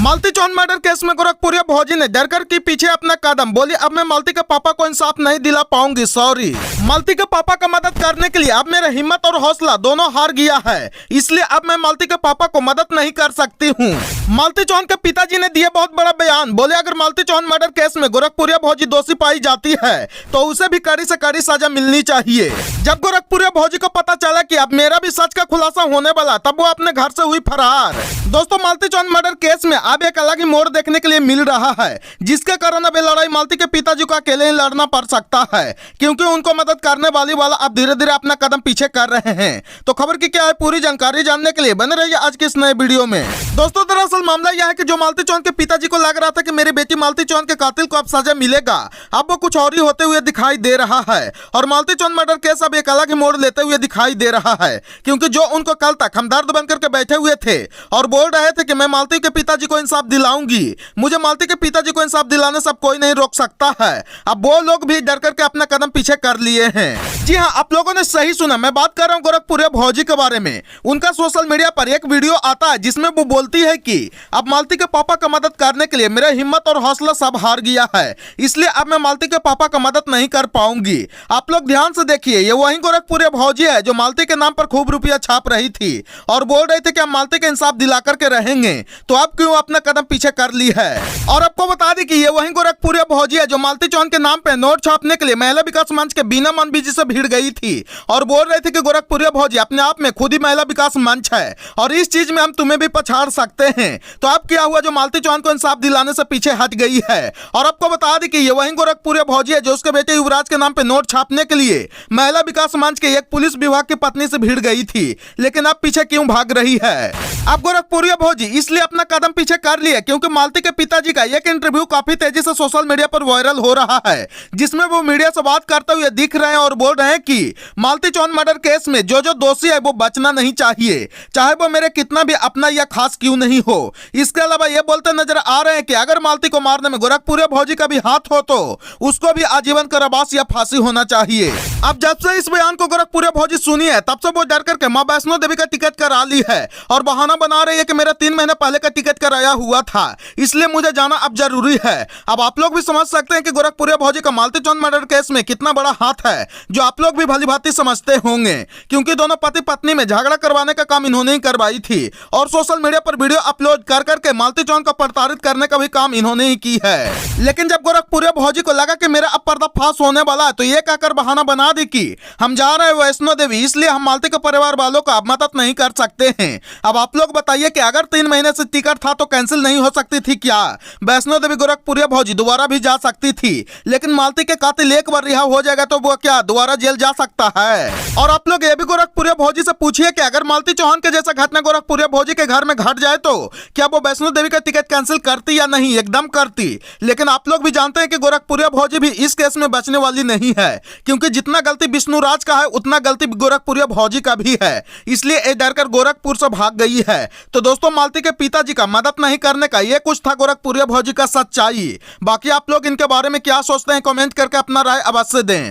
Malti Chauhan murder case में गोरखपुरिया भौजी ने डरकर की पीछे अपना कदम, बोली अब मैं मालती के पापा को इंसाफ नहीं दिला पाऊंगी, सॉरी। मालती के पापा का मदद करने के लिए अब मेरा हिम्मत और हौसला दोनों हार गया है, इसलिए अब मैं मालती के पापा को मदद नहीं कर सकती हूँ। मालती चौहान के पिताजी ने दिया बहुत बड़ा बयान, बोले अगर मालती चौहान मर्डर केस में गोरखपुरिया भौजी दोषी पाई जाती है तो उसे भी कड़ी से कड़ी सजा मिलनी चाहिए। जब गोरखपुरिया भौजी को पता चला कि अब मेरा भी सच का खुलासा होने वाला, तब वो अपने घर से हुई फरार। दोस्तों, मालती चौहान मर्डर केस में अब एक अलग ही मोड़ देखने के लिए मिल रहा है, जिसके कारण अब ये लड़ाई मालती के पिताजी को अकेले ही लड़ना पड़ सकता है, क्योंकि उनको मदद करने वाला अब धीरे धीरे अपना कदम पीछे कर रहे हैं। तो खबर की क्या है, पूरी जानकारी जानने के लिए बने रहिए आज के इस नए वीडियो में। दोस्तों, दरअसल मामला यह है कि जो मालती चौहान के पिताजी को लग रहा था कि मेरी बेटी मालती चौहान के कातिल को अब सजा मिलेगा, अब वो कुछ और ही होते हुए दिखाई दे रहा है और मालती चौहान मर्डर केस अब एक अलग ही मोड़ लेते हुए दिखाई दे रहा है, क्योंकि जो उनको कल तक हमदर्द बनकर के बैठे हुए थे और बोल रहे थे कि मैं मालती के पिताजी को इंसाफ दिलाऊंगी, मुझे मालती के पिताजी को इंसाफ दिलाने से अब कोई नहीं रोक सकता है, अब वो लोग भी डर करके अपना कदम पीछे कर लिए हैं। जी हाँ, आप लोगों ने सही सुना, मैं बात कर रहा हूँ गोरखपुरिया भौजी के बारे में। उनका सोशल मीडिया पर एक वीडियो आता है जिसमें वो बोलती है कि अब मालती के पापा का मदद करने के लिए मेरा हिम्मत और हौसला सब हार गया है, इसलिए अब मैं मालती के पापा का मदद नहीं कर पाऊंगी। आप लोग ध्यान से देखिए, ये वही गोरखपुरिया भौजी है जो मालती के नाम पर खूब रुपया छाप रही थी और बोल रही थी कि हम मालती के इंसाफ दिला करके रहेंगे, तो अब क्यों अपना कदम पीछे कर ली है। और आपको बता दें कि ये वही गोरखपुरिया भौजी है जो मालती चौहान के नाम पे नोट छापने के लिए महिला विकास मंच के बिना मन बीजी से भीड़ गई थी और बोल रही थी कि गोरखपुरिया भौजी अपने आप में खुद ही महिला विकास मंच है और इस चीज में हम तुम्हें भी पछाड़ सकते हैं। तो अब क्या हुआ, जो मालती चौहान को इंसाफ दिलाने से पीछे हट गई है। और आपको बता दें कि ये वही गोरखपुरिया भौजी है जो उसके बेटे युवराज के नाम पे नोट छापने के लिए महिला विकास मंच के एक पुलिस विभाग की पत्नी से भीड़ गई थी, लेकिन अब पीछे क्यों भाग रही है। अब गोरखपुरिया भौजी इसलिए अपना कदम पीछे कर लिया क्योंकि मालती के पिताजी का एक इंटरव्यू काफी तेजी से सोशल मीडिया पर वायरल हो रहा है, जिसमें वो मीडिया से बात करते हुए दिख रहे हैं और बोल रहे हैं कि मालती चौहान मर्डर केस में जो जो दोषी है वो बचना नहीं चाहिए, चाहे वो मेरे कितना भी अपना या खास क्यों नहीं हो। इसके अलावा ये बोलते नजर आ रहे हैं कि अगर मालती को मारने में गोरखपुरिया भौजी का भी हाथ हो तो उसको भी आजीवन कारावास या फांसी होना चाहिए। अब जब से इस बयान को गोरखपुरिया भौजी सुनी है, तब से वो डर करके मां वैष्णो देवी का टिकट करा ली है और बहाना बना रही है कि मेरा 3 महीने पहले का टिकट कराया हुआ था, इसलिए मुझे जाना अब जरूरी है। अब आप लोग भी समझ सकते हैं कि गोरखपुरिया भौजी का मालती चौहान मर्डर केस में कितना बड़ा हाथ है, जो आप लोग भी भली भांति समझते होंगे, क्योंकि दोनों पति पत्नी में झगड़ा करवाने का काम इन्होंने ही करवाई थी और सोशल मीडिया पर वीडियो अपलोड कर करके मालती चौहान को प्रताड़ित करने का भी काम इन्होंने ही की है। लेकिन जब गोरखपुरिया भौजी को लगा कि मेरा अब पर्दाफाश होने वाला है, तो ये कहकर बहाना बना दी कि हम जा रहे हैं वैष्णो देवी, इसलिए हम मालती के परिवार वालों का अब मदद नहीं कर सकते हैं। अब आप लोग बताइए कि अगर 3 महीने से टिकट था तो कैंसिल नहीं हो सकती थी क्या? वैष्णो देवी गोरखपुरिया भौजी दोबारा भी जा सकती थी, लेकिन मालती के कातिल एक बार रिहा हो जाएगा तो वो क्या दोबारा जेल जा सकता है? और आप लोग ये भी गोरखपुरिया भौजी से पूछिए कि अगर मालती चौहान के जैसा घटना गोरखपुरिया भौजी के घर में घट जाए तो क्या वो वैष्णो देवी का टिकट कैंसिल करती या नहीं? एकदम करती। लेकिन आप लोग भी जानते हैं कि गोरखपुरिया भौजी भी इस केस में बचने वाली नहीं है, क्योंकि जितना गलती विष्णुराज का है उतना गलती गोरखपुरिया भौजी का भी है, इसलिए ये डरकर गोरखपुर से भाग गई है। तो दोस्तों, मालती के पिताजी का मदद नहीं करने का ये कुछ था गोरखपुरिया भौजी का सच्चाई। बाकी आप लोग इनके बारे में क्या सोचते हैं, कमेंट करके अपना राय अवश्य दें।